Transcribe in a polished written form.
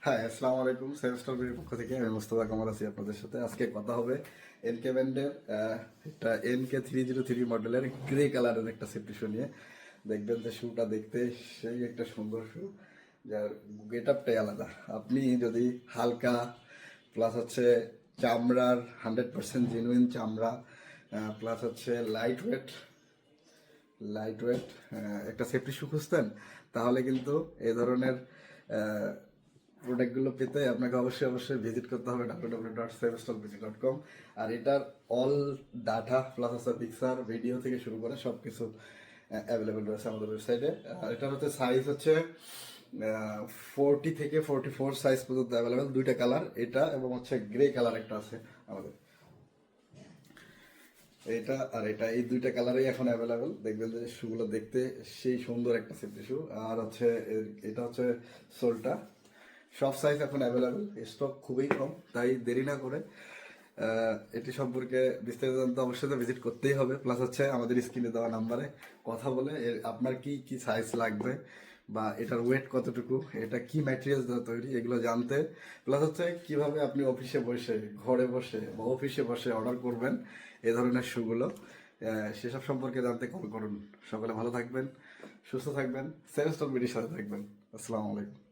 হ্যাঁ, আসসালামু আলাইকুম। সেভস্টর বিডির পক্ষ থেকে আমি মোস্তফা কামাল আছি আপনাদের সাথে। আজকে কথা হবে এনকে ব্যান্ডের একটা NK 303 মডেলের গ্রে কালারের একটা সেফটি শু নিয়ে। দেখবেন যে শুটা দেখতে সেই একটা সুন্দর শু, যার গেট আপটাই আলাদা। আপনি যদি হালকা প্লাস হচ্ছে চামড়ার 100% জেনুইন চামড়া, প্লাস হচ্ছে লাইট ওয়েট একটা সেফটি শু খুঁজতেন, তাহলে কিন্তু এই ধরনের প্রোডাক্টগুলো পেতে আপনাকে অবশ্যই ভিজিট করতে হবে www.savestallbg.com। আর এটার অল ডাটা প্লাস আছে পিকচার ভিডিও থেকে শুরু করে সব কিছু অ্যাভেলেবেল রয়েছে আমাদের ওয়েবসাইটে। আর এটার হচ্ছে সাইজ হচ্ছে 40 থেকে 44 সাইজ পর্যন্ত অ্যাভেলেবেল। দুইটা কালার, এটা এবং হচ্ছে গ্রে কালার একটা আছে আমাদের। এটা আর এটা এই দুইটা কালারই এখন অ্যাভেলেবেল। দেখবেন যে শুগুলো দেখতে সেই সুন্দর একটা সেফটি শু। আর হচ্ছে এটা হচ্ছে সোলটা। সব সাইজ এখন অ্যাভেলেবেল, স্টক খুবই কম, তাই দেরি না করে এটি সম্পর্কে বিস্তারিত জানতে অবশ্যই তো ভিজিট করতেই হবে। প্লাস হচ্ছে আমাদের স্ক্রিনে দেওয়া নাম্বারে কথা বলে আপনার কি কি সাইজ লাগবে বা এটার ওয়েট কতটুকু, এটা কি ম্যাটেরিয়ালস দ্বারা তৈরি, এগুলো জানতে, প্লাস হচ্ছে কিভাবে আপনি অফিসে বসে, ঘরে বসে বা অফিসে বসে অর্ডার করবেন এ ধরনের শুগুলো, সেসব সম্পর্কে জানতে কল করুন। সকলে ভালো থাকবেন, সুস্থ থাকবেন, সেভস্টল বিডির সাথে থাকবেন। আসসালামু আলাইকুম।